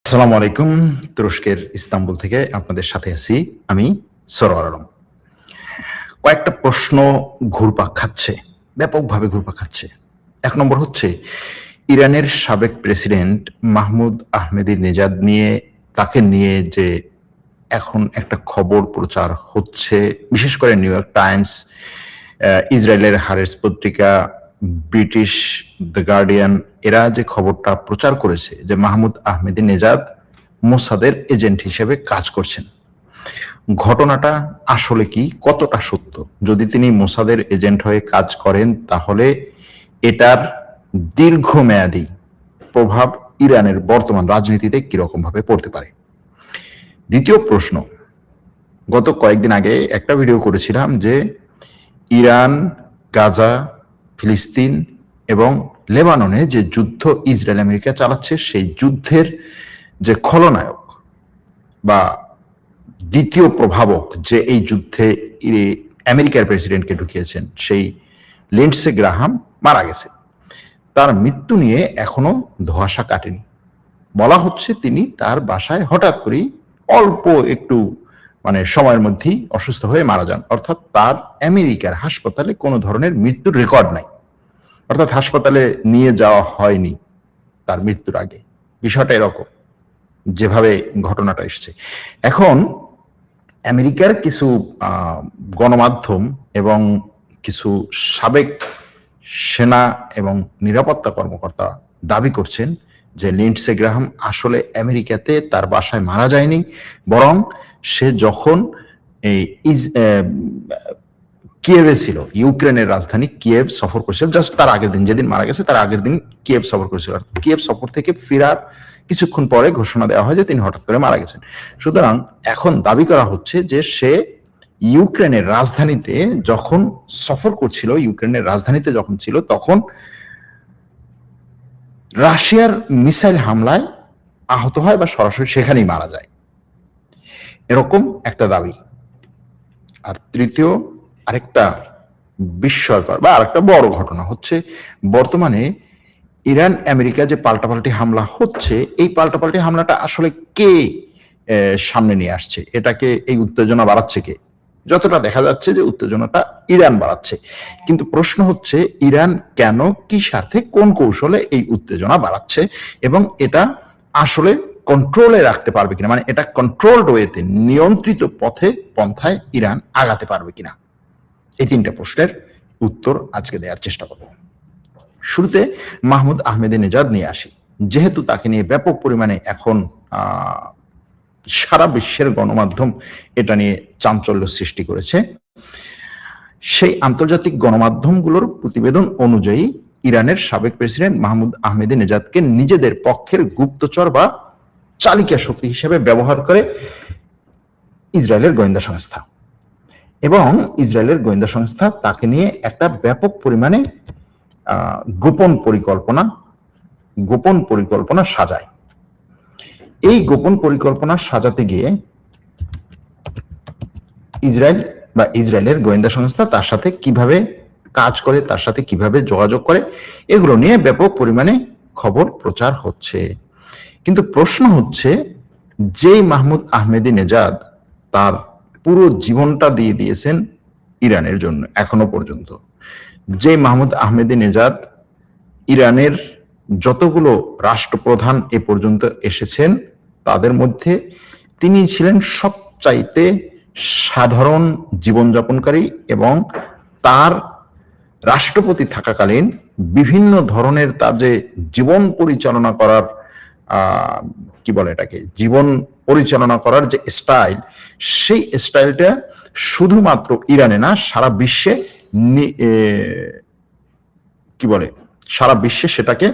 আসসালামু আলাইকুম। তুরস্কের ইস্তাম্বুল থেকে আপনাদের সাথে আছি আমি সরোয়ার আলম। কয়েকটা প্রশ্ন ঘুরপাক খাচ্ছে, ব্যাপকভাবে ঘুরপাক খাচ্ছে। ১ নম্বর হচ্ছে ইরানের সাবেক প্রেসিডেন্ট মাহমুদ আহমেদিনেজাদ তাকে নিয়ে যে এখন একটা খবর প্রচার হচ্ছে, বিশেষ করে নিউ ইয়র্ক টাইমস, ইসরায়েলের হারেস পত্রিকা, ব্রিটিশ দ্য গার্ডিয়ান, এরা যে খবরটা প্রচার করেছে যে মাহমুদ আহমেদিনেজাদ মোসাদের এজেন্ট হিসেবে কাজ করছেন। ঘটনাটা আসলে কি, কতটা সত্য? যদি তিনি মোসাদের এজেন্ট হয়ে কাজ করেন তাহলে এটার দীর্ঘমেয়াদী প্রভাব ইরানের বর্তমান রাজনীতিতে কিরকম ভাবে পড়তে পারে। দ্বিতীয় প্রশ্ন, গত কয়েকদিন আগে একটা ভিডিও করেছিলাম যে ইরান, গাজা, ফিলিস্তিন এবং লেবাননে যে যুদ্ধ ইসরায়েল আমেরিকা চালাচ্ছে, সেই যুদ্ধের যে খলনায়ক বা দ্বিতীয় প্রভাবক যে এই যুদ্ধে আমেরিকার প্রেসিডেন্টকে ঢুকিয়েছেন, সেই লিন্ডসে গ্রাহাম মারা গেছে। তার মৃত্যু নিয়ে এখনো ধোঁয়াশা কাটেনি। বলা হচ্ছে তিনি তার বাসায় হঠাৎ করেই অল্প একটু সময়ের মধ্যেই অসুস্থ হয়ে মারা যান। অর্থাৎ তার আমেরিকার হাসপাতালে কোনো ধরনের মৃত্যুর রেকর্ড নাই, অর্থাৎ হাসপাতালে নিয়ে যাওয়া হয়নি তার মৃত্যুর আগে। বিষয়টা এরকম যেভাবে ঘটনাটা এসেছে। এখন আমেরিকার কিছু গণমাধ্যম এবং কিছু সাবেক সেনা এবং নিরাপত্তা কর্মকর্তা দাবি করছেন যে লিন্ডসে গ্রাহাম আসলে আমেরিকাতে তার বাসায় মারা যায়নি, বরং সে যখন কিয়েভে ছিল, ইউক্রেনের রাজধানী কিয়েভ সফর করেছিল, জাস্ট তার আগের দিন, যেদিন মারা গেছে তার আগের দিন কিয়েভ সফর করেছিল। কিয়েভ সফর থেকে ফেরার কিছুক্ষণ পরে ঘোষণা দেওয়া হয় যে তিনি হঠাৎ করে মারা গেছেন। সুতরাং এখন দাবি করা হচ্ছে যে সে ইউক্রেনের রাজধানীতে যখন সফর করছিল, ইউক্রেনের রাজধানীতে যখন ছিল, তখন রাশিয়ার মিসাইল হামলায় আহত হয় বা সরাসরি সেখানেই মারা যায়, এরকম একটা দাবি। আর তৃতীয় আরেকটা বিস্ময়কর বা আরেকটা বড় ঘটনা হচ্ছে, বর্তমানে ইরান আমেরিকা যে পাল্টাপাল্টি হামলা হচ্ছে, এই পাল্টাপাল্টি হামলাটা আসলে কে সামনে নিয়ে আসছে, এটাকে এই উত্তেজনা বাড়াচ্ছে কে? যতটা দেখা যাচ্ছে যে উত্তেজনাটা ইরান বাড়াচ্ছে, কিন্তু প্রশ্ন হচ্ছে ইরান কেন, কি স্বার্থে, কোন কৌশলে এই উত্তেজনা বাড়াচ্ছে এবং এটা আসলে কন্ট্রোলে রাখতে পারবে কিনা, এটা কন্ট্রোলড ওয়েতে, নিয়ন্ত্রিত পন্থায় ইরান আগাতে পারবে কিনা। এই তিনটা প্রশ্নের উত্তর আজকে দেওয়ার চেষ্টা করব। শুরুতে মাহমুদ আহমেদিনেজাদ নিয়ে আসি। যেহেতু তাকে নিয়ে ব্যাপক পরিমাণে এখন সারা বিশ্বের গণমাধ্যম এটা নিয়ে চাঞ্চল্য সৃষ্টি করেছে, সেই আন্তর্জাতিক গণমাধ্যমগুলোর প্রতিবেদন অনুযায়ী ইরানের সাবেক প্রেসিডেন্ট মাহমুদ আহমেদিনেজাদকে নিজেদের পক্ষের গুপ্তচর বা চালিকা শক্তি হিসেবে ব্যবহার করে ইসরায়েলের গোয়েন্দা সংস্থা, এবং ইসরায়েলের গোয়েন্দা সংস্থা তাকে নিয়ে একটা ব্যাপক পরিমাণে গোপন পরিকল্পনা সাজায়। এই গোপন পরিকল্পনা সাজাতে গিয়ে ইসরায়েলের গোয়েন্দা সংস্থা তার সাথে কিভাবে কাজ করে, তার সাথে কিভাবে যোগাযোগ করে, এগুলো নিয়ে ব্যাপক পরিমাণে খবর প্রচার হচ্ছে। কিন্তু প্রশ্ন হচ্ছে, যেই মাহমুদ আহমেদিনেজাদ তার পুরো জীবনটা দিয়ে দিয়েছেন ইরানের জন্য এখনো পর্যন্ত, যে মাহমুদ আহমেদিনেজাদ ইরানের যতগুলো রাষ্ট্রপ্রধান এ পর্যন্ত এসেছেন তাদের মধ্যে তিনি ছিলেন সবচাইতে সাধারণ জীবনযাপনকারী, এবং তার রাষ্ট্রপতি থাকাকালীন বিভিন্ন ধরনের তার যে জীবন পরিচালনা করার জীবন পরিচালনা করার যে স্টাইল, সেই স্টাইলটা শুধুমাত্র ইরানে না, সারা বিশ্বে সারা বিশ্বে সেটাকে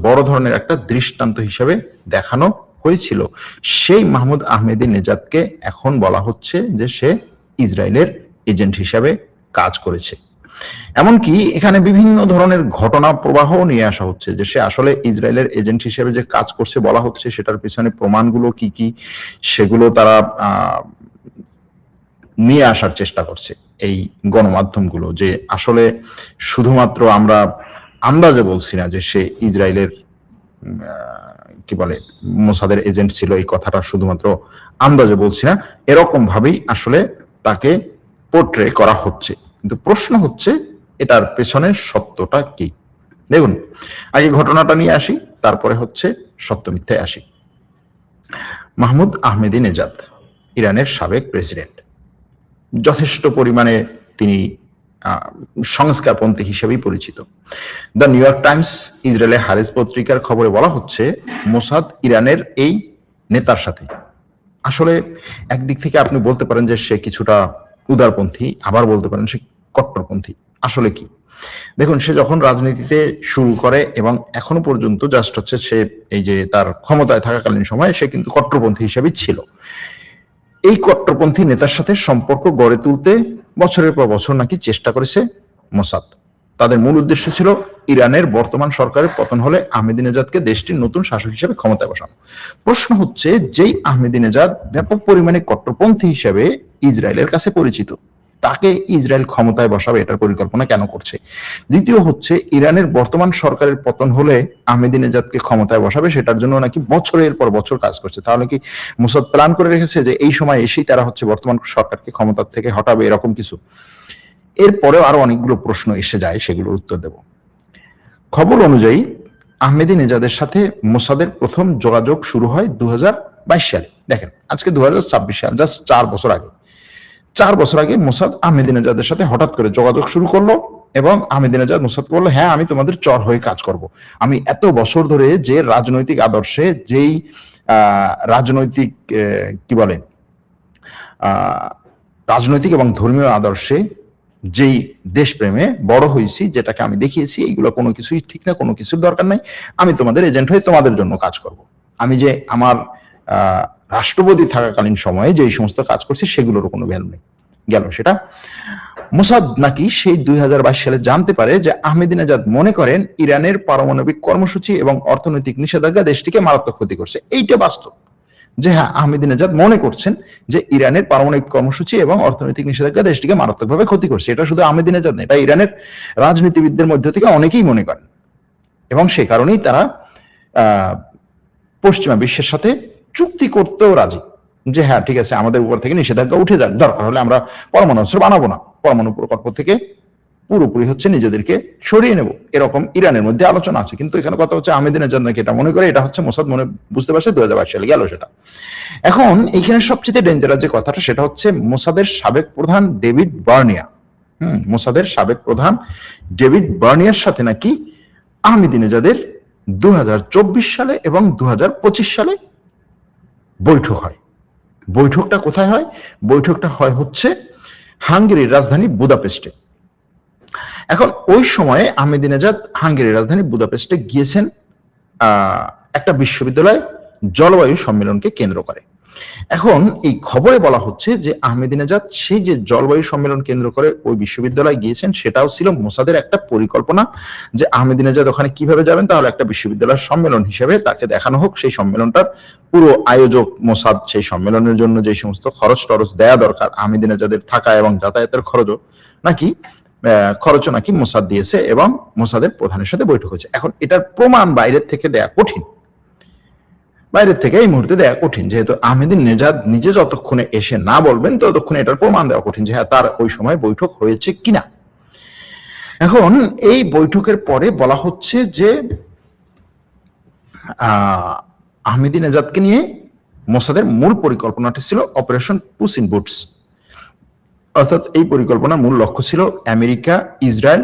বড় ধরনের একটা দৃষ্টান্ত হিসাবে দেখানো হয়েছিল। সেই মাহমুদ আহমেদিনেজাদকে এখন বলা হচ্ছে যে সে ইসরায়েলের এজেন্ট হিসাবে কাজ করেছে। এমনকি এখানে বিভিন্ন ধরনের ঘটনা প্রবাহ নিয়ে আসা হচ্ছে যে সে আসলে ইসরায়েলের এজেন্ট হিসেবে যে কাজ করছে বলা হচ্ছে, সেটার পিছনে প্রমাণগুলো কি কি সেগুলো তারা নিয়ে আসার চেষ্টা করছে এই গণমাধ্যমগুলো, যে আসলে শুধুমাত্র আমরা আন্দাজে বলছি না যে সে ইসরায়েলের কি বলে মোসাদের এজেন্ট ছিল, এই কথাটা শুধুমাত্র আন্দাজে বলছি না, এরকম ভাবেই আসলে তাকে পোর্ট্রে করা হচ্ছে। কিন্তু প্রশ্ন হচ্ছে এটার পেছনের সত্যটা কি। দেখুন, আগে ঘটনাটা নিয়ে আসি, তারপরে হচ্ছে সত্য মিথ্যায় আসি। মাহমুদ আহমেদিনেজাদ ইরানের সাবেক প্রেসিডেন্ট, যথেষ্ট পরিমাণে তিনি সংস্কারপন্থী হিসেবেই পরিচিত। দ্য নিউ ইয়র্ক টাইমস ইসরায়েলের হারেস পত্রিকার খবরে বলা হচ্ছে মোসাদ ইরানের এই নেতার সাথে, আসলে একদিক থেকে আপনি বলতে পারেন যে সে কিছুটা উদারপন্থী, আবার বলতে পারেন সে কট্টরপন্থী। আসলে কি, দেখুন, সে যখন রাজনীতিতে শুরু করে এবং এখনো পর্যন্ত জাস্ট হচ্ছে সে এই যে তার ক্ষমতায় থাকাকালীন সময়ে সে কিন্তু কট্টরপন্থী হিসেবেই ছিল। এই কট্টরপন্থী নেতার সাথে সম্পর্ক গড়ে তুলতে বছরের পর বছর নাকি চেষ্টা করেছে মোসাদ। তাদের মূল উদ্দেশ্য ছিল ইরানের বর্তমান সরকারের পতন হলে আহমেদিনেজাদকে দেশটির নতুন শাসক হিসেবে ক্ষমতায় বসানো। প্রশ্ন হচ্ছে, যেই আহমেদিনেজাদ ব্যাপক পরিমাণে কট্টরপন্থী হিসেবে ইসরায়েলের কাছে পরিচিত, তাকে ইসরায়েল ক্ষমতায় বসাবে এটার পরিকল্পনা কেন করছে? দ্বিতীয় হচ্ছে, ইরানের বর্তমান সরকারের পতন হলে আহমেদিনেজাদকে ক্ষমতায় বসাবে, সেটার জন্য নাকি বছরের পর বছর কাজ করছে। তাহলে কি মোসাদ প্ল্যান করে রেখেছে যে এই সময় এসেই তারা হচ্ছে বর্তমান সরকারকে ক্ষমতার থেকে হটাবে, এরকম কিছু? এরপরেও আরো অনেকগুলো প্রশ্ন এসে যায়, সেগুলোর উত্তর দেব। খবর অনুযায়ী আহমেদিনেজাদের সাথে মোসাদের প্রথম যোগাযোগ শুরু হয় 2022 সালে। দেখেন, আজকে 2026 সাল, জাস্ট 4 বছর আগে মোসাদ আহমেদিনেজাদের সাথে হঠাৎ করে যোগাযোগ শুরু করলো এবং আহমেদিনেজাদ মোসাদকে বললো, হ্যাঁ আমি তোমাদের চর হয়ে কাজ করব। আমি এত বছর ধরে যে রাজনৈতিক আদর্শে, যেই রাজনৈতিক কি বলে রাজনৈতিক এবং ধর্মীয় আদর্শে, যেই দেশপ্রেমে বড় হয়েছি, যেটাকে আমি দেখিয়েছি, এইগুলো কোনো কিছুই ঠিক না, কোনো কিছুর দরকার নাই। আমি তোমাদের এজেন্ট হয়ে তোমাদের জন্য কাজ করব। আমি যে আমার রাষ্ট্রপতি থাকাকালীন সময়ে যে সমস্ত কাজ করছি সেগুলোরও কোনো ভ্যালু নেই। গেল সেটা। মোসাদ নাকি সেই 2022 সালে জানতে পারে যে আহমেদিনেজাদ মনে করেন ইরানের পারমাণবিক কর্মসূচি এবং অর্থনৈতিক নিষেধাজ্ঞা দেশটিকে মারাত্মক ক্ষতি করছে। এইটা বাস্তব যে হ্যাঁ, আহমেদিনেজাদ মনে করছেন যে ইরানের পারমাণবিক কর্মসূচি এবং অর্থনৈতিক নিষেধাজ্ঞা দেশটিকে মারাত্মকভাবে ক্ষতি করছে। এটা শুধু আহমেদিনেজাদ না, এটা ইরানের রাজনীতিবিদদের মধ্য থেকে অনেকেই মনে করেন এবং সে কারণেই তারা পশ্চিমা বিশ্বের সাথে চুক্তি করতেও রাজি যে হ্যাঁ ঠিক আছে, আমাদের উপর থেকে নিষেধাজ্ঞা উঠে যাক, দরকার হলে আমরা পরমাণু অস্ত্র বানাবো না, পরমাণু প্রকল্প থেকে পুরোপুরি হচ্ছে নিজেদেরকে সরিয়ে নেব, এরকম ইরানের মধ্যে আলোচনা আছে। কিন্তু এখানে কথা হচ্ছে আহমেদিনেজাদ নাকি এটা মনে করে, এটা হচ্ছে মোসাদ মনে বুঝতে পারছে 2022 সালে। গেল সেটা। এখন এইখানে সবচেয়ে ডেঞ্জারাস যে কথাটা, সেটা হচ্ছে মোসাদের সাবেক প্রধান ডেভিড বার্নিয়া, মোসাদের সাবেক প্রধান ডেভিড বার্নিয়ার সাথে নাকি আহমেদিনেজাদের 2024 সালে এবং 2025 সালে বৈঠক হয়। বৈঠকটা কোথায় হয়? বৈঠকটা হয় হচ্ছে হাঙ্গেরির রাজধানী বুদাপেস্টে। এখন ওই সময়ে আহমেদিনেজাদ হাঙ্গেরির রাজধানী বুদাপেস্টে গিয়েছেন একটা বিশ্ববিদ্যালয় জলবায়ু সম্মেলনকে কেন্দ্র করে। এখন এই খবরে বলা হচ্ছে যে আহমেদিনেজাদ সেই যে জলবায়ু সম্মেলন কেন্দ্র করে ওই বিশ্ববিদ্যালয়ে গিয়েছেন, সেটাও ছিল মোসাদের একটা পরিকল্পনা যে আহমেদিনেজাদ ওখানে কিভাবে যাবেন, তাহলে একটা বিশ্ববিদ্যালয়ের সম্মেলন হিসেবে তাকে দেখানো হোক। সেই সম্মেলনটার পুরো আয়োজক মোসাদ, সেই সম্মেলনের জন্য যে সমস্ত খরচ টরচ দেয়া দরকার, আহমেদিনেজাদের থাকা এবং যাতায়াতের খরচও নাকি মোসাদ দিয়েছে এবং মোসাদের প্রধানের সাথে বৈঠক হয়েছে। এখন এটার প্রমাণ বাইরের থেকে দেয়া কঠিন, বাইরের থেকে এই মুহূর্তে দেওয়া কঠিন, যেহেতু আহমেদিনেজাদ নিজে যতক্ষণে এসে না বলবেন ততক্ষণে এটার প্রমাণ দেওয়া কঠিন যে হ্যাঁ তার ওই সময় বৈঠক হয়েছে কিনা। এখন এই বৈঠকের পরে বলা হচ্ছে যে আহমেদিনেজাদকে নিয়ে মোসাদের মূল পরিকল্পনাটি ছিল অপারেশন পুস ইন বুটস, অর্থাৎ এই পরিকল্পনার মূল লক্ষ্য ছিল আমেরিকা, ইসরায়েল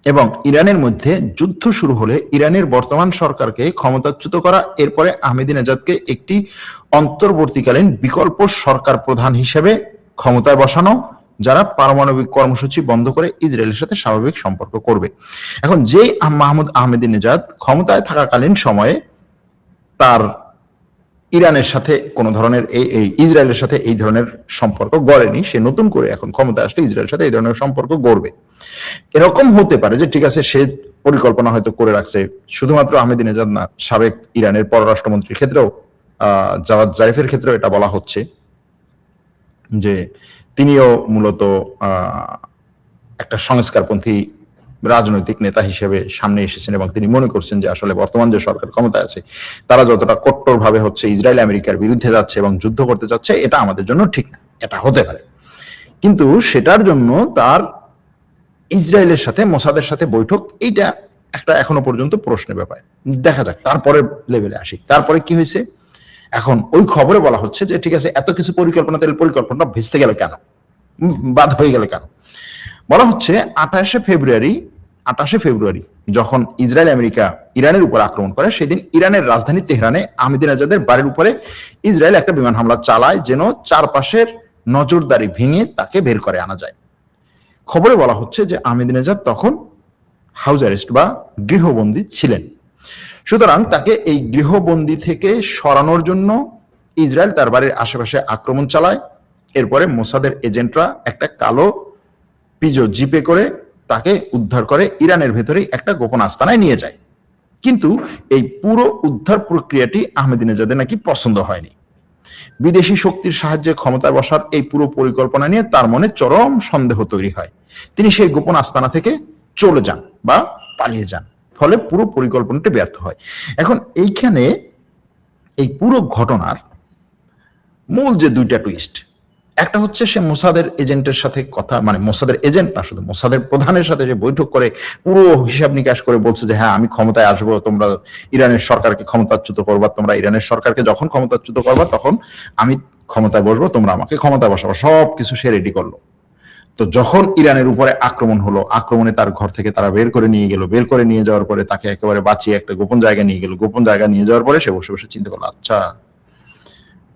এবং ইরানের মধ্যে যুদ্ধ শুরু হলে ইরানের বর্তমান সরকারকে ক্ষমতাচ্যুত করা, এরপরে আহমেদিনেজাদকে একটি অন্তর্বর্তীকালীন বিকল্প সরকার প্রধান হিসেবে ক্ষমতায় বসানো, যারা পারমাণবিক কর্মসূচি বন্ধ করে ইসরায়েলের সাথে স্বাভাবিক সম্পর্ক করবে। এখন যেই মাহমুদ আহমেদিনেজাদ ক্ষমতায় থাকাকালীন সময়ে তার ইরানের সাথে কোনো ধরনের এই ইসরায়েলের সাথে এই ধরনের সম্পর্ক গড়েনি, সে নতুন করে এখন ক্ষমতায় আসলে ইসরায়েলের সাথে এই ধরনের সম্পর্ক গড়বে। এরকম হতে পারে যে ঠিক আছে, সে পরিকল্পনা হয়তো করে রাখছে। শুধুমাত্র আহমেদিনেজাদ না, সাবেক ইরানের পররাষ্ট্রমন্ত্রীর ক্ষেত্রেও, জাওয়াদ জারিফের ক্ষেত্রেও এটা বলা হচ্ছে যে তিনিও মূলত একটা সংস্কারপন্থী রাজনৈতিক নেতা হিসেবে সামনে এসেছেন এবং তিনি মনে করছেন যে আসলে বর্তমান যে সরকার ক্ষমতায় আছে তারা যতটা কট্টরভাবে হচ্ছে ইসরায়েল আমেরিকার বিরুদ্ধে যাচ্ছে এবং যুদ্ধ করতে যাচ্ছে, এটা আমাদের জন্য ঠিক না। এটা হতে পারে, কিন্তু সেটার জন্য তার ইসরায়েলের সাথে মোসাদের সাথে বৈঠক, এইটা একটা এখনো পর্যন্ত প্রশ্নের ব্যাপার। দেখা যাক তারপরে লেভেলে আসি। তারপরে কি হয়েছে, এখন ওই খবরে বলা হচ্ছে যে ঠিক আছে, এত কিছু পরিকল্পনা, তাহলে পরিকল্পনাটা ভেস্তে গেল কেন, বাদ হয়ে গেল কেন? বলা হচ্ছে 28শে ফেব্রুয়ারি যখন ইসরায়েল আমেরিকা ইরানের উপর আক্রমণ করে, সেদিন ইরানের রাজধানী তেহরানে আহমেদিনেজাদের বাড়ির উপরে ইসরায়েল একটা বিমান হামলা চালায় যেন চারপাশের নজরদারি ভেঙে তাকে বের করে আনা যায়। খবরে বলা হচ্ছে যে আহমেদিনেজাদ তখন হাউস অ্যারেস্ট বা গৃহবন্দী ছিলেন। সুতরাং তাকে এই গৃহবন্দী থেকে সরানোর জন্য ইসরায়েল তার বাড়ির আশেপাশে আক্রমণ চালায়। এরপরে মোসাদের এজেন্টরা একটা কালো পিজো জিপে করে তাকে উদ্ধার করে ইরানের ভেতরেই একটা গোপন আস্তানায় নিয়ে যায়। কিন্তু এই পুরো উদ্ধার প্রক্রিয়াটি আহমেদিনেজাদের নাকি পছন্দ হয়নি। বিদেশি শক্তির সাহায্যে ক্ষমতায় বসার এই পুরো পরিকল্পনা নিয়ে তার মনে চরম সন্দেহ তৈরি হয়। তিনি সেই গোপন আস্তানা থেকে চলে যান বা পালিয়ে যান, ফলে পুরো পরিকল্পনাটি ব্যর্থ হয়। এখন এইখানে এই পুরো ঘটনার মূল যে দুইটা টুইস্ট, একটা হচ্ছে সে মোসাদের এজেন্টের সাথে কথা, মানে মোসাদের এজেন্ট না, শুধু মোসাদের প্রধানের সাথে যে বৈঠক করে পুরো হিসাব নিকাশ করে বলছে যে হ্যাঁ আমি ক্ষমতায় আসবো, তোমরা ইরানের সরকারকে ক্ষমতাচ্যুত করবা, তোমরা ইরানের সরকারকে যখন ক্ষমতাচ্যুত করবা তখন আমি ক্ষমতায় বসবো, তোমরা আমাকে ক্ষমতায় বসাবো, সব কিছু সে রেডি করলো। তো যখন ইরানের উপরে আক্রমণ হলো, আক্রমণে তার ঘর থেকে তারা বের করে নিয়ে গেল, বের করে নিয়ে যাওয়ার পরে তাকে একেবারে বাঁচিয়ে একটা গোপন জায়গায় নিয়ে গেল। গোপন জায়গায় নিয়ে যাওয়ার পরে সে বসে বসে চিন্তা করলো, আচ্ছা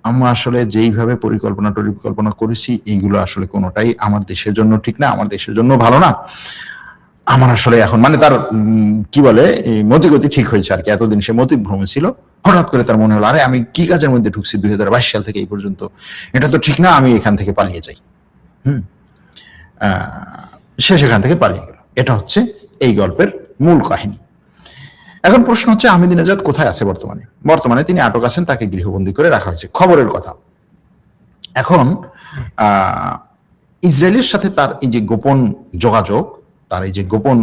আমরা আসলে যেইভাবে পরিকল্পনা করেছি এইগুলো আসলে কোনোটাই আমার দেশের জন্য ঠিক না, আমার দেশের জন্য ভালো না। আমার আসলে এখন মানে তার কি বলে মতিগতি ঠিক হয়েছে আর কি। এতদিন সে মতিভ্রমে ছিল, হঠাৎ করে তার মনে হলো আরে আমি কি কাজের মধ্যে ঢুকছি 2022 সাল থেকে এই পর্যন্ত, এটা তো ঠিক না, আমি এখান থেকে পালিয়ে যাই। সে সেখান থেকে পালিয়ে গেল। এটা হচ্ছে এই গল্পের মূল কাহিনী। এখন প্রশ্ন হচ্ছে আহমেদিনেজাদ কোথায় আছে বর্তমানে? বর্তমানে তিনি আটক আছেন, তাকে গৃহবন্দী করে রাখা হয়েছে, খবরের কথা। এখন ইসরায়েলের সাথে তার এই যে গোপন যোগাযোগ, তার এই যে গোপন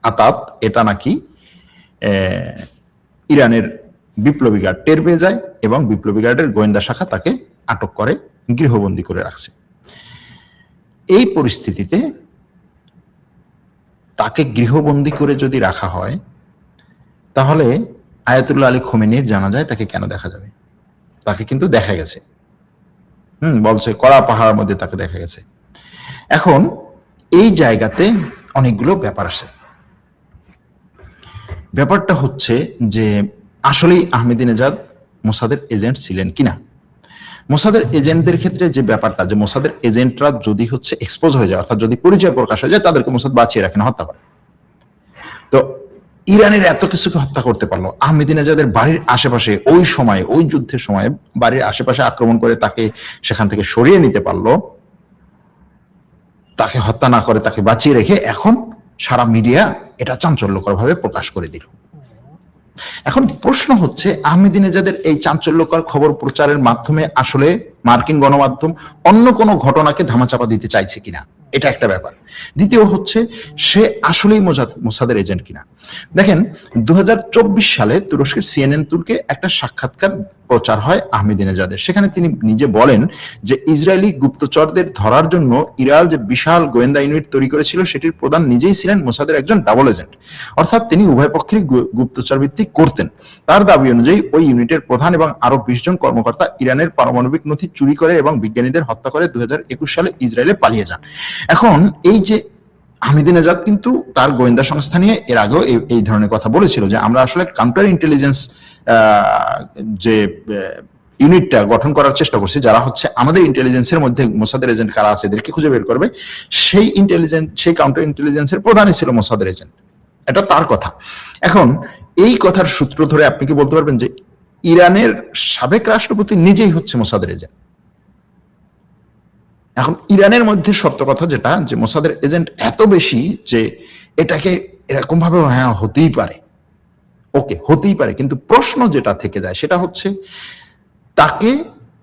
আতাত, এটা নাকি ইরানের বিপ্লবী গার্ড টের পেয়ে যায় এবং বিপ্লবী গার্ডের গোয়েন্দা শাখা তাকে আটক করে গৃহবন্দী করে রাখছে। এই পরিস্থিতিতে তাকে গৃহবন্দী করে যদি রাখা হয়, তাহলে আয়াতুল্লাহ আলী খোমেনির জানা যায় তাকে কেন দেখা যাবে? তাকে কিন্তু দেখা গেছে, বলছে কড়া পাহাড়ের মধ্যে তাকে দেখা গেছে। এখন এই জায়গাতে অনেকগুলো ব্যাপার আছে। ব্যাপারটা হচ্ছে যে আসলেই আহমেদিনেজাদ মোসাদের এজেন্ট ছিলেন কিনা। মোসাদের এজেন্টদের ক্ষেত্রে যে ব্যাপারটা, যে মোসাদের এজেন্টরা যদি হচ্ছে এক্সপোজ হয়ে যায়, অর্থাৎ যদি পরিচয় প্রকাশ হয়ে যায়, তাদেরকে মোসাদ বাঁচিয়ে রাখে না, হত্যা করে। তো ইরানের এত কিছুকে হত্যা করতে পারলো, আহমেদিনেজাদের বাড়ির আশেপাশে ওই সময়, ওই যুদ্ধের সময় বাড়ির আশেপাশে আক্রমণ করে তাকে সেখান থেকে সরিয়ে নিতে পারলো, তাকে হত্যা না করে তাকে বাঁচিয়ে রেখে এখন সারা মিডিয়া এটা চাঞ্চল্যকর ভাবে প্রকাশ করে দিল। এখন প্রশ্ন হচ্ছে আহমেদিনেজাদের এই চাঞ্চল্যকর খবর প্রচারের মাধ্যমে আসলে মার্কিন গণমাধ্যম অন্য কোনো ঘটনাকে ধামাচাপা দিতে চাইছে কিনা, এটা একটা ব্যাপার। দ্বিতীয় হচ্ছে সে আসলেই মোসাদের এজেন্ট কিনা। দেখেন 2024 সালে তুরস্কের সিএনএন তুর্কে একটা সাক্ষাৎকার প্রচার হয় আহমেদিনেজাদের। সেখানে তিনি নিজে বলেন যে ইসরায়েলি গুপ্তচরদের ধরার জন্য ইরান যে বিশাল গোয়েন্দা ইউনিট তৈরি করেছিল সেটির প্রধান নিজেই ছিলেন মোসাদের একজন ডাবল এজেন্ট, অর্থাৎ তিনি উভয় পক্ষেরই গুপ্তচর ভিত্তিক করতেন। তার দাবি অনুযায়ী ওই ইউনিটের প্রধান এবং আরো 20 জন কর্মকর্তা ইরানের পারমাণবিক নথি চুরি করে এবং বিজ্ঞানীদের হত্যা করে 2021 সালে ইসরায়েলে পালিয়ে যান। এখন এই যে আহমেদিনেজাদ কিন্তু তার গোয়েন্দা সংস্থা নিয়ে এর আগেও এই ধরনের কথা বলেছিল যে আমরা আসলে কাউন্টার ইন্টেলিজেন্স যে ইউনিটটা গঠন করার চেষ্টা করছি, যারা হচ্ছে আমাদের ইন্টেলিজেন্সের মধ্যে মোসাদের এজেন্ট কারা আছে এদেরকে খুঁজে বের করবে, সেই কাউন্টার ইন্টেলিজেন্সের প্রধানই ছিল মোসাদের এজেন্ট। এটা তার কথা। এখন এই কথার সূত্র ধরে আপনি কি বলতে পারবেন যে ইরানের সাবেক রাষ্ট্রপতি নিজেই হচ্ছে মোসাদের এজেন্ট? এখন ইরানের মধ্যে সত্য কথা যেটা, যে মোসাদের এজেন্ট এত বেশি যে এটাকে এরকম ভাবে হ্যাঁ হতেই পারে, ওকে হতেই পারে, কিন্তু প্রশ্ন যেটা থেকে যায় সেটা হচ্ছে তাকে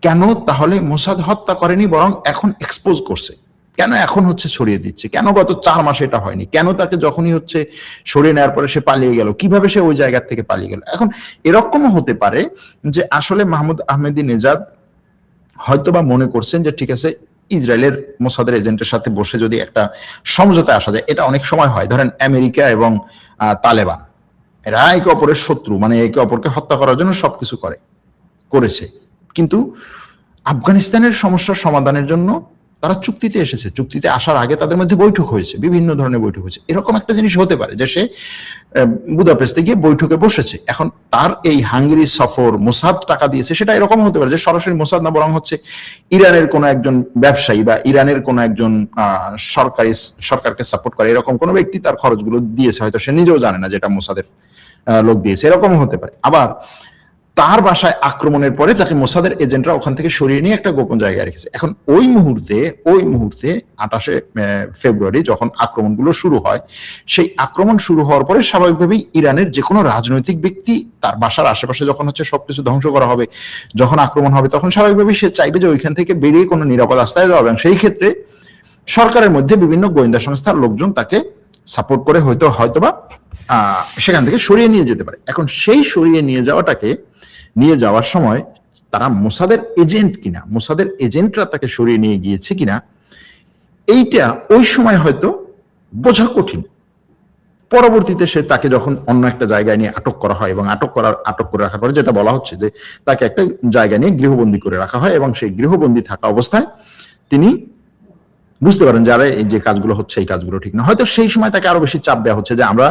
কেন তাহলে মোসাদ হত্যা করেনি, বরং এখন এক্সপোজ করছে। কেন এখন হচ্ছে সরিয়ে দিচ্ছে, কেন গত 4 মাসে এটা হয়নি, কেন তাকে যখনই হচ্ছে সরিয়ে নেওয়ার পরে সে পালিয়ে গেল, কিভাবে সে ওই জায়গা থেকে পালিয়ে গেল। এখন এরকমও হতে পারে যে আসলে মাহমুদ আহমেদিনেজাদ হয়তোবা মনে করছেন যে ঠিক আছে, ইসরায়েলের মোসাদের এজেন্টের সাথে বসে যদি একটা সমঝোতায় আসা যায়, এটা অনেক সময় হয়। ধরেন আমেরিকা এবং তালেবান, এরা একে অপরের শত্রু, মানে একে অপরকে হত্যা করার জন্য সবকিছু করেছে, কিন্তু আফগানিস্তানের সমস্যার সমাধানের জন্য তারা চুক্তিতে এসেছে। চুক্তিতে আসার আগে তাদের মধ্যে বৈঠক হয়েছে, বিভিন্ন ধরনের বৈঠক হয়েছে। এরকম একটা জিনিস হতে পারে যে সে বুদাপেস্টে গিয়ে বৈঠকে বসেছে। এখন তার এই হাঙ্গেরি সফর, মোসাদ টাকা দিয়েছে, সেটা এরকম হতে পারে যে সরাসরি মোসাদ না, বরং হচ্ছে ইরানের কোনো একজন ব্যবসায়ী বা ইরানের কোনো একজন সরকারকে সাপোর্ট করে এরকম কোনো ব্যক্তি তার খরচগুলো দিয়েছে, হয়তো সে নিজেও জানে না যেটা মোসাদের লোক দিয়েছে, এরকম হতে পারে। আবার তার বাসায় আক্রমণের পরে তাকে মোসাদের এজেন্টরা ওখান থেকে সরিয়ে নিয়ে একটা গোপন জায়গায় রেখেছে। এখন ওই মুহূর্তে 28 ফেব্রুয়ারি যখন আক্রমণগুলো শুরু হয়, সেই আক্রমণ শুরু হওয়ার পরে স্বাভাবিকভাবেই ইরানের যে কোনো রাজনৈতিক ব্যক্তি তার বাসার আশেপাশে যখন হচ্ছে সবকিছু ধ্বংস করা হবে, যখন আক্রমণ হবে, তখন স্বাভাবিকভাবেই সে চাইবে যে ওইখান থেকে বেরিয়ে কোনো নিরাপদ আস্থায় যাওয়া। এবং সেই ক্ষেত্রে সরকারের মধ্যে বিভিন্ন গোয়েন্দা সংস্থার লোকজন তাকে সাপোর্ট করে হয়তোবা সেখান থেকে সরিয়ে নিয়ে যেতে পারে। এখন সেই সরিয়ে নিয়ে যাওয়ার সময় তারা মোসাদের এজেন্ট কিনা, মোসাদের এজেন্টরা তাকে সরিয়ে নিয়ে গিয়েছে কিনা, এইটা ওই সময় হয়তো বোঝা কঠিন। পরবর্তীতে তাকে যখন অন্য একটা জায়গায় নিয়ে আটক করা হয়, এবং আটক করে রাখার পরে যেটা বলা হচ্ছে যে তাকে একটা জায়গায় নিয়ে গৃহবন্দী করে রাখা হয়, এবং সেই গৃহবন্দী থাকা অবস্থায় তিনি বুঝতে পারেন যে আরে এই যে কাজগুলো হচ্ছে এই কাজগুলো ঠিক না। হয়তো সেই সময় তাকে আরো বেশি চাপ দেওয়া হচ্ছে যে আমরা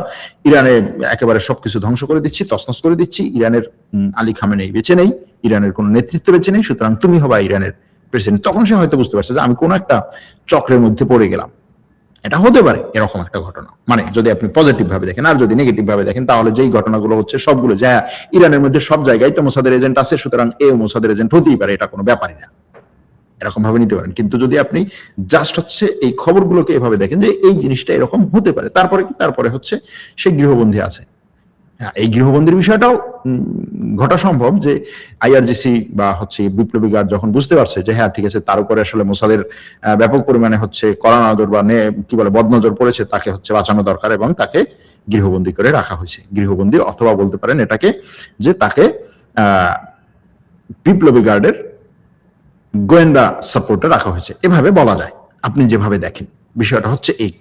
ইরানে একেবারে সবকিছু ধ্বংস করে দিচ্ছি, তছনছ করে দিচ্ছি, ইরানের আলী খামেনেই বেঁচে নেই, ইরানের কোনো নেতৃত্ব বেঁচে নেই, সুতরাং তুমি হবা ইরানের প্রেসিডেন্ট। তখন সে হয়তো বুঝতে পারছে যে আমি কোনো একটা চক্রের মধ্যে পড়ে গেলাম। এটা হতে পারে এরকম একটা ঘটনা, মানে যদি আপনি পজিটিভ ভাবে দেখেন। আর যদি নেগেটিভ ভাবে দেখেন, তাহলে যেই ঘটনাগুলো হচ্ছে সবগুলো যে ইরানের মধ্যে সব জায়গায় তো মোসাদের এজেন্ট আছে, সুতরাং মোসাদের এজেন্ট হতেই পারে, এটা কোনো ব্যাপারই না, এরকম ভাবে নিতে পারেন। কিন্তু যদি আপনি জাস্ট হচ্ছে এই খবরগুলোকে এভাবে দেখেন যে এই জিনিসটা এরকম হতে পারে, তারপরে হচ্ছে সে গৃহবন্দী আছে। এই গৃহবন্দির বিষয়টাও ঘটা সম্ভব যে আইআরজিসি বা হচ্ছে বিপ্লবী গার্ড যখন বুঝতে পারছে যে হ্যাঁ ঠিক আছে, তার উপরে আসলে মোসাদের ব্যাপক পরিমাণে হচ্ছে কড়া নজর বা কি বলে বদনজর পড়েছে, তাকে হচ্ছে বাঁচানো দরকার, এবং তাকে গৃহবন্দী করে রাখা হয়েছে। গৃহবন্দী, অথবা বলতে পারেন এটাকে যে তাকে বিপ্লবী গার্ডের গোয়েন্দা সাপোর্টে রাখা হয়েছে, এভাবে বলা যায় আপনি যেভাবে দেখেন। বিষয়টা হচ্ছে এই,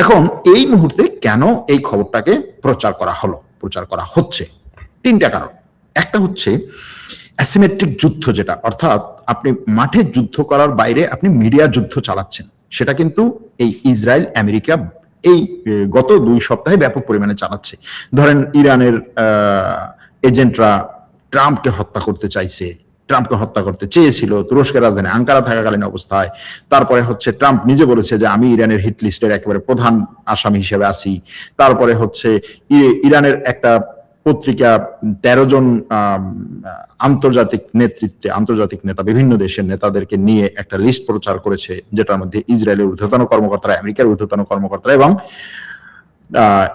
এখন এই মুহূর্তে কেন এই খবরটাকে প্রচার করা হচ্ছে, 3টা কারণ। একটা হচ্ছে অ্যাসিমেট্রিক যুদ্ধ, যেটা অর্থাৎ আপনি মাঠে যুদ্ধ করার বাইরে আপনি মিডিয়া যুদ্ধ চালাচ্ছেন, সেটা কিন্তু এই ইসরায়েল আমেরিকা এই গত 2 সপ্তাহে ব্যাপক পরিমাণে চালাচ্ছে। ধরেন ইরানের এজেন্টরা ট্রাম্পকে হত্যা করতে চেয়েছিল তুরস্কের রাজধানী আঙ্কারা থাকাকালীন অবস্থায়। তারপরে হচ্ছে ট্রাম্প নিজে বলেছে যে আমি ইরানের হিট লিস্টের একেবারে প্রধান আসামি হিসেবে আছি। তারপরে হচ্ছে ইরানের একটা পত্রিকা 13 জন আন্তর্জাতিক নেতা, বিভিন্ন দেশের নেতাদেরকে নিয়ে একটা লিস্ট প্রচার করেছে, যেটার মধ্যে ইসরায়েলের ঊর্ধ্বতন কর্মকর্তারা, আমেরিকার ঊর্ধ্বতন কর্মকর্তারা এবং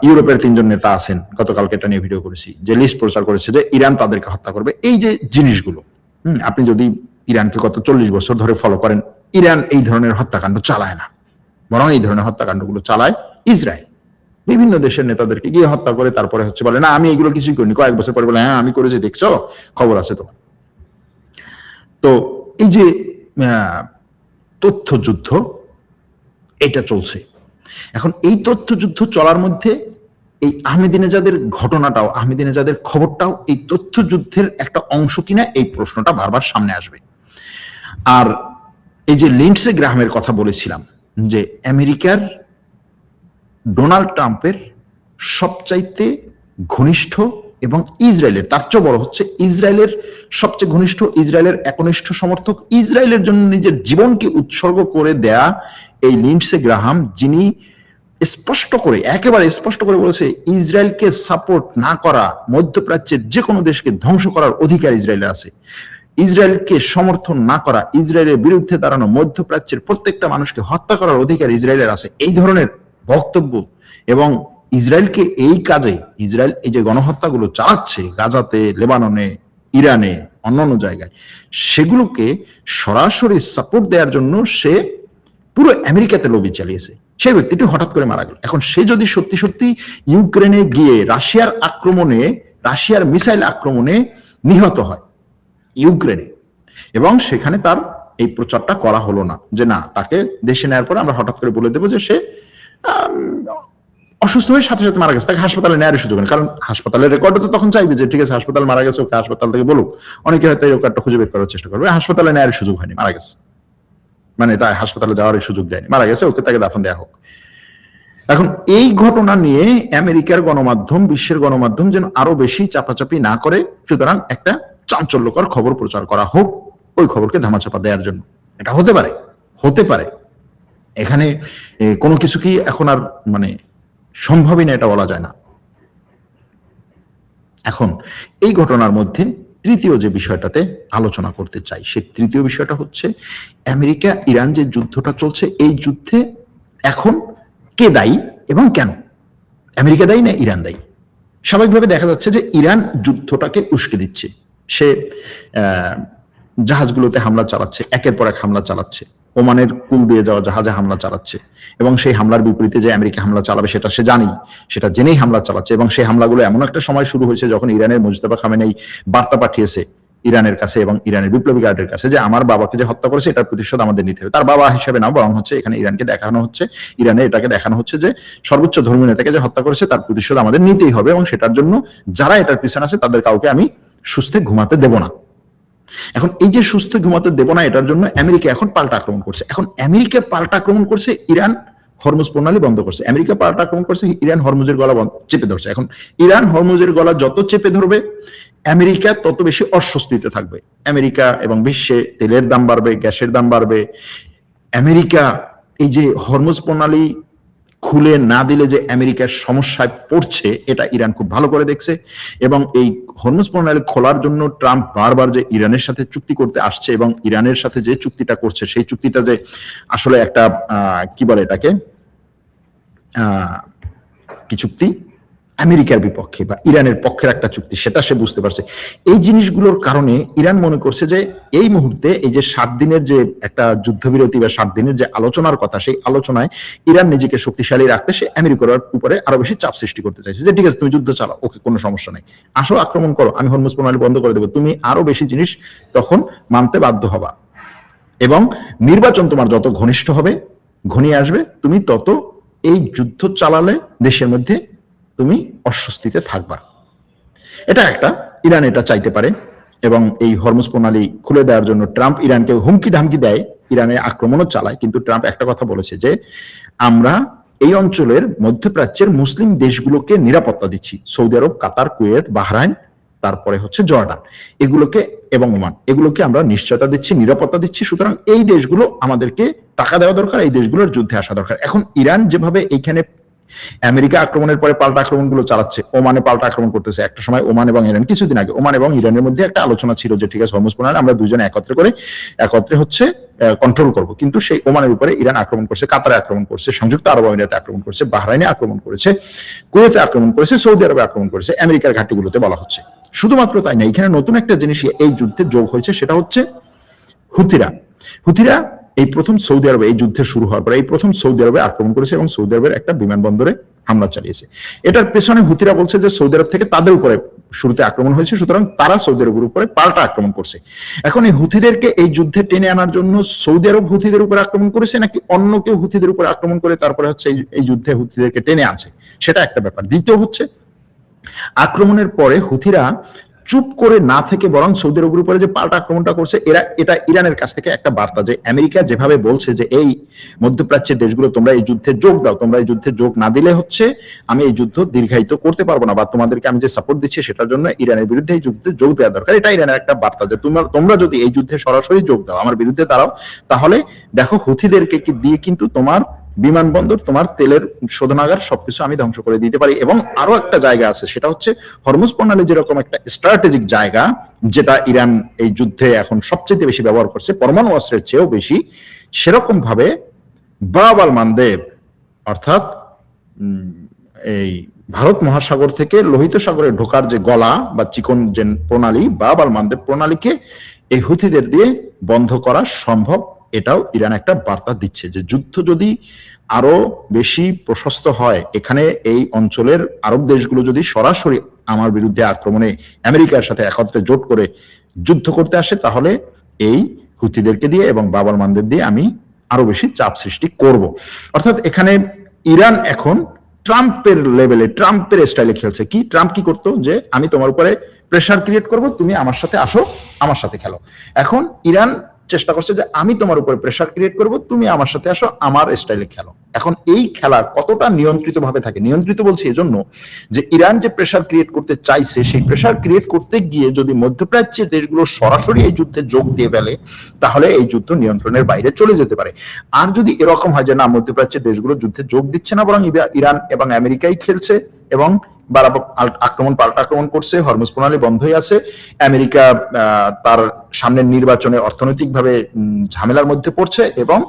ইউরোপের 3 জন নেতা আছেন। গতকালকে এটা নিয়ে ভিডিও করেছি, যে লিস্ট প্রচার করেছে যে ইরান তাদেরকে হত্যা করবে। এই যে জিনিসগুলো, আপনি যদি ইরানকে গত 40 বছর ধরে ফলো করেন, ইরান এই ধরনের হত্যাকাণ্ড চালায় না, বরং এই ধরনের হত্যাকাণ্ডগুলো চালায় ইসরায়েল। বিভিন্ন দেশের নেতাদেরকে গিয়ে হত্যা করে তারপরে হচ্ছে বলে না আমি এগুলো কিছুই করিনি, কয়েক বছর পরে বলে হ্যাঁ আমি করেছি, দেখছো, খবর আছে তোমার। তো এই যে তথ্যযুদ্ধ, এটা চলছে। এখন এই তথ্যযুদ্ধ চলার মধ্যে এই আহমেদিনেজাদের ঘটনাটাও, আহমেদিনেজাদের খবরটাও এই তথ্যযুদ্ধের একটা অংশ কিনা, এই প্রশ্নটা বারবার সামনে আসবে। আর এই যে লিন্ডসে গ্রাহামের কথা বলেছিলাম, যে আমেরিকার ডোনাল্ড ট্রাম্পের সবচাইতে ঘনিষ্ঠ এবং ইসরায়েলের তার চেয়ে বড় হচ্ছে ইসরায়েলের সবচেয়ে ঘনিষ্ঠ, ইসরায়েলের একনিষ্ঠ সমর্থক, ইসরায়েলের জন্য নিজের জীবনকে উৎসর্গ করে দেয়া এই লিন্ডসে গ্রাহাম, যিনি একেবারে স্পষ্ট করে বলেছে ইসরায়েলকে সাপোর্ট না করা, মধ্যপ্রাচ্যের যে কোনো দেশকে ধ্বংস করার অধিকার ইসরায়েলের আছে। ইসরায়েলকে সমর্থন না করা, ইসরায়েলের বিরুদ্ধে দাঁড়ানো, মধ্যপ্রাচ্যের প্রত্যেকটা মানুষকে হত্যা করার অধিকার ইসরায়েলের আছে, এই ধরনের বক্তব্য। এবং ইসরায়েলকে এই কাজে, ইসরায়েল এই যে গণহত্যাগুলো চালাচ্ছে গাজাতে, লেবাননে, ইরানে, অন্যান্য জায়গায়, সেগুলোকে সরাসরি সাপোর্ট দেওয়ার জন্য সে পুরো আমেরিকাতে লবি চালিয়েছে, সেই ব্যক্তিটি হঠাৎ করে মারা গেল। এখন সে যদি সত্যি সত্যি ইউক্রেনে গিয়ে রাশিয়ার মিসাইল আক্রমণে নিহত হয় ইউক্রেনে, এবং সেখানে তার এই প্রচারটা করা হলো না যে না, তাকে দেশে নেওয়ার পরে আমরা হঠাৎ করে বলে দেবো যে সে অসুস্থ হয়ে সাথে সাথে মারা গেছে, তাকে হাসপাতালে নেওয়ার সুযোগ নেই, কারণ হাসপাতালের রেকর্ডে তো তখন চাইবে যে ঠিক আছে হাসপাতাল মারা গেছে, ওকে হাসপাতাল থেকে বলুক, অনেকে হয়তো এই রেকর্ডটা খুঁজে বের করার চেষ্টা করবে, হাসপাতালে নেওয়ার সুযোগ হয়নি, মারা গেছে, মানে তাই হাসপাতালে যাওয়ার সুযোগ দেয়নি, মারা গেছে, ওকে তাকে দাফন দেওয়া হোক। এখন এই ঘটনা নিয়ে আমেরিকার গণমাধ্যম, বিশ্বের গণমাধ্যম যেন আরো বেশি চাপাচাপি না করে, সুতরাং একটা চাঞ্চল্যকর খবর প্রচার করা হোক ওই খবরকে ধামাচাপা দেওয়ার জন্য। এটা হতে পারে এখানে কোনো কিছু কি এখন আর মানে সম্ভবই না, এটা বলা যায় না। এখন এই ঘটনার মধ্যে তৃতীয় যে বিষয়টাতে আলোচনা করতে চাই, সেই তৃতীয় বিষয়টা হচ্ছে আমেরিকা ইরান যে যুদ্ধটা চলছে, এই যুদ্ধে এখন কে দায়ী এবং কেন? আমেরিকা দায়ী না ইরান দায়ী? স্বাভাবিকভাবে দেখা যাচ্ছে যে ইরান যুদ্ধটাকে উস্কে দিচ্ছে, সে জাহাজগুলোতে হামলা চালাচ্ছে, একের পর এক হামলা চালাচ্ছে, ওমানের কুল দিয়ে যাওয়া জাহাজে হামলা চালাচ্ছে, এবং সেই হামলার বিপরীতে যে আমেরিকা হামলা চালাবে সেটা সে সেটা জেনেই হামলা চালাচ্ছে। এবং সেই হামলাগুলো এমন একটা সময় শুরু হয়েছে যখন ইরানের মুজতবা খামেনেই বার্তা পাঠিয়েছে ইরানের কাছে এবং ইরানের বিপ্লবী গার্ডের কাছে যে আমার বাবাকে যে হত্যা করেছে এটার প্রতিশোধ আমাদের নিতে হবে। তার বাবা হিসেবে না, বরং হচ্ছে এখানে ইরানকে দেখানো হচ্ছে, ইরানে এটাকে দেখানো হচ্ছে যে সর্বোচ্চ ধর্মীয় নেতাকে যে হত্যা করেছে তার প্রতিশোধ আমাদের নিতেই হবে, এবং সেটার জন্য যারা এটার পিছনে আছে তাদের কাউকে আমি সুস্থে ঘুমাতে দেব না। এখন এই যে সুস্থ ঘুমাতে দেব না, এটার জন্য আমেরিকা এখন পাল্টা আক্রমণ করছে। এখন আমেরিকা পাল্টা আক্রমণ করছে, ইরান হরমুজ প্রণালী বন্ধ করছে। আমেরিকা পাল্টা আক্রমণ করছে, ইরান হরমুজের গলা চেপে ধরছে। এখন ইরান হরমুজের গলা যত চেপে ধরবে আমেরিকা তত বেশি অস্বস্তিতে থাকবে। আমেরিকা এবং বিশ্বে তেলের দাম বাড়বে, গ্যাসের দাম বাড়বে। আমেরিকা এই যে হরমুজ প্রণালী খুলে না দিলে যে আমেরিকার সমস্যায় পড়ছে এটা ইরান খুব ভালো করে দেখছে, এবং এই হরমুজ প্রণালী খোলার জন্য ট্রাম্প বারবার যে ইরানের সাথে চুক্তি করতে আসছে, এবং ইরানের সাথে যে চুক্তিটা করছে সেই চুক্তিটা যে আসলে একটা কি বলে এটাকে কি চুক্তি, আমেরিকার বিপক্ষে বা ইরানের পক্ষের একটা চুক্তি, সেটা সে বুঝতে পারছে। এই জিনিসগুলোর কারণে ইরান মনে করছে যে এই মুহূর্তে এই যে 7 দিনের যে একটা যুদ্ধবিরতি বা 7 দিনের যে আলোচনার কথা, সেই আলোচনায় ইরান নিজেকে শক্তিশালী রাখতে সে আমেরিকার উপরে আরো বেশি চাপ সৃষ্টি করতে চাইছে যে ঠিক আছে তুমি যুদ্ধ চালাও, ওকে কোনো সমস্যা নাই, আসো আক্রমণ করো, আমি হরমুজ প্রণালী বন্ধ করে দেবো, তুমি আরো বেশি জিনিস তখন মানতে বাধ্য হবা, এবং নির্বাচন তোমার যত ঘনিষ্ঠ হবে, ঘনিয়ে আসবে, তুমি তত এই যুদ্ধ চালালে দেশের মধ্যে তুমি অস্বস্তিতে থাকবা। এটা একটা, ইরান এটা চাইতে পারে, এবং এই হরমুজ প্রণালী খুলে দেওয়ার জন্য ট্রাম্প ইরানকে হুমকি ধামকি দেয়, ইরানে আক্রমণও চালায়। কিন্তু ট্রাম্প একটা কথা বলেছে যে আমরা এই অঞ্চলের মধ্যপ্রাচ্যের মুসলিম দেশগুলোকে নিরাপত্তা দিচ্ছি, সৌদি আরব, কাতার, কুয়েত, বাহরাইন, তারপরে হচ্ছে জর্ডান, এগুলোকে এবং ওমান, এগুলোকে আমরা নিশ্চয়তা দিচ্ছি, নিরাপত্তা দিচ্ছি। সুতরাং এই দেশগুলো আমাদেরকে টাকা দেওয়া দরকার, এই দেশগুলোর যুদ্ধে আসা দরকার। এখন ইরান যেভাবে এইখানে আমেরিকা আক্রমণের পরে পাল্টা আক্রমণগুলো চালাচ্ছে, ওমানে পাল্টা আক্রমণ করতেছে, একটা সময় ওমান এবং ইরান, কিছুদিন আগে ওমান এবং ইরানের মধ্যে একটা আলোচনা ছিল যে ঠিক আছে হরমুজ প্রণালী আমরা দুজনে একত্রে হচ্ছে কন্ট্রোল করব, কিন্তু সেই ওমানের উপরে ইরান আক্রমণ করছে, কাতারে আক্রমণ করছে, সংযুক্ত আরব আমিরাতে আক্রমণ করছে, বাহরাইনে আক্রমণ করেছে, কুয়েতে আক্রমণ করেছে, সৌদি আরবে আক্রমণ করেছে, আমেরিকার ঘাঁটিগুলোতে বলা হচ্ছে। শুধুমাত্র তাই না, এখানে নতুন একটা জিনিস এই যুদ্ধে যোগ হয়েছে, সেটা হচ্ছে হুথিরা এই প্রথম সৌদি আরবে, এই যুদ্ধের শুরু হওয়ার পরে এই প্রথম সৌদি আরবে আক্রমণ করেছে এবং সৌদি আরবের একটা বিমানবন্দরে হামলা চালিয়েছে। এটার পেছনে হুথিরা বলছে যে সৌদি আরব থেকে তাদের উপরে শুরুতে আক্রমণ হয়েছে, সুতরাং তারা সৌদি আরবের উপরে পাল্টা আক্রমণ করছে। এখন এই হুথিদেরকে এই যুদ্ধে টেনে আনার জন্য সৌদি আরব হুথিদের উপরে আক্রমণ করেছে, নাকি অন্য কেউ হুথিদের উপরে আক্রমণ করে তারপরে হচ্ছে এই যুদ্ধে হুথিদেরকে টেনে আনছে, সেটা একটা ব্যাপার। দ্বিতীয় হচ্ছে আক্রমণের পরে হুথিরা চুপ করে না থেকে বরং সৌদি আরবের উপরে যে পাল্টা আক্রমণটা করছে, এটা ইরানের কাছ থেকে একটা বার্তা যে আমেরিকা যেভাবে বলছে যে এই মধ্যপ্রাচ্যের দেশগুলো তোমরা এই যুদ্ধে যোগ দাও, তোমরা এই যুদ্ধে যোগ না দিলে হচ্ছে আমি এই যুদ্ধ দীর্ঘায়িত করতে পারবো না, বা তোমাদেরকে আমি যে সাপোর্ট দিচ্ছি সেটার জন্য ইরানের বিরুদ্ধে এই যুদ্ধে যোগ দেওয়া দরকার। এটা ইরানের একটা বার্তা যে তোমরা যদি এই যুদ্ধে সরাসরি যোগ দাও, আমার বিরুদ্ধে দাঁড়াও, তাহলে দেখো হুথিদেরকে দিয়ে কিন্তু তোমার বিমানবন্দর, তোমার তেলের শোধনাগার সবকিছু আমি ধ্বংস করে দিতে পারি। এবং আরো একটা জায়গা আছে, সেটা হচ্ছে হরমুজ প্রণালী যেরকম একটা স্ট্র্যাটেজিক জায়গা, যেটা ইরান এই যুদ্ধে এখন সবচেয়ে বেশি ব্যবহার করছে, পরমাণু অস্ত্রের চেয়েও বেশি, সেরকম ভাবে বাব আল মানদেব অর্থাৎ এই ভারত মহাসাগর থেকে লোহিত সাগরে ঢোকার যে গলা বা চিকন যে প্রণালী, বাব আল মানদেব প্রণালীকে এই হুথিদের দিয়ে বন্ধ করা সম্ভব এটাও ইরান একটা বার্তা দিচ্ছে যে যুদ্ধ যদি আরো বেশি প্রশস্ত হয়, এখানে এই অঞ্চলের আরব দেশগুলো যদি সরাসরি আমার বিরুদ্ধে আক্রমণে আমেরিকার সাথে একত্রে জোট করে যুদ্ধ করতে আসে, তাহলে এই হুতিদেরকে দিয়ে এবং বাবার মানদের দিয়ে আমি আরো বেশি চাপ সৃষ্টি করব। অর্থাৎ এখানে ইরান এখন ট্রাম্পের লেভেলে, ট্রাম্পের স্টাইলে খেলছে। কি ট্রাম্প কি করতো, যে আমি তোমার উপরে প্রেশার ক্রিয়েট করব, তুমি আমার সাথে আসো, আমার সাথে খেলো। এখন ইরান চেষ্টা করছে যে আমি তোমার উপরে প্রেশার ক্রিয়েট করব, তুমি আমার সাথে আসো, আমার স্টাইলে খেলো। এখন এই খেলা কতটা নিয়ন্ত্রিত ভাবে থাকে, নিয়ন্ত্রিত বলছি এজন্য যে ইরান যে প্রেশার ক্রিয়েট করতে চাইছে, সেই প্রেশার ক্রিয়েট করতে গিয়ে যদি মধ্যপ্রাচ্যের দেশগুলো সরাসরি এই যুদ্ধে যোগ দিয়ে ফেলে, তাহলে এই যুদ্ধ নিয়ন্ত্রণের বাইরে চলে যেতে পারে। আর যদি এরকম হয় যে না, মধ্যপ্রাচ্যের দেশগুলো যুদ্ধে যোগ দিচ্ছে না, বরং ইরান এবং আমেরিকাই খেলছে এবং আক্রমণ পাল্টা আক্রমণ করছে, হরমুজ প্রণালী বন্ধই আছে, আমেরিকা তার সামনের নির্বাচনে অর্থনৈতিকভাবে ঝামেলার মধ্যে পড়ছে, এবং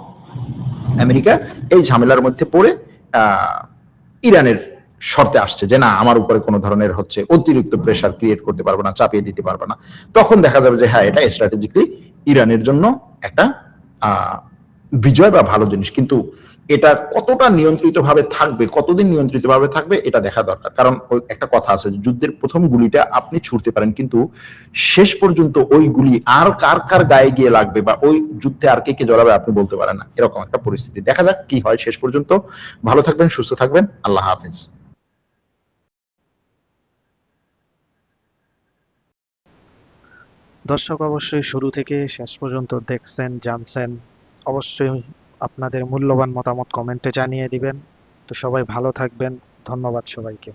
আমেরিকা এই ঝামেলার মধ্যে পড়ে ইরানের শর্তে আসছে যে না, আমার উপরে কোনো ধরনের অতিরিক্ত প্রেশার ক্রিয়েট করতে পারবে না, চাপিয়ে দিতে পারবে না। তখন দেখা যাবে যে হ্যাঁ, এটা স্ট্র্যাটেজিক্যালি ইরানের জন্য একটা বিজয় বা ভালো জিনিস। কিন্তু এটা কতটা নিয়ন্ত্রিত ভাবে থাকবে, কতদিন নিয়ন্ত্রিত ভাবে থাকবে, এটা দেখা দরকার। কারণ ওই একটা কথা আছে, যুদ্ধের প্রথম গুলিটা আপনি ছুড়তে পারেন, কিন্তু শেষ পর্যন্ত ওই গুলি আর কার কার গায়ে গিয়ে লাগবে বা ওই যুদ্ধে আর কে কে জড়াবে আপনি বলতে পারেন না। এরকম একটা পরিস্থিতি। দেখা যাক কি হয় শেষ পর্যন্ত। ভালো থাকবেন, সুস্থ থাকবেন, আল্লাহ হাফেজ। দর্শক অবশ্যই শুরু থেকে শেষ পর্যন্ত দেখছেন, জানছেন। অবশ্যই আপনাদের মূল্যবান মতামত কমেন্টে জানিয়ে দিবেন। তো সবাই ভালো থাকবেন। ধন্যবাদ সবাইকে।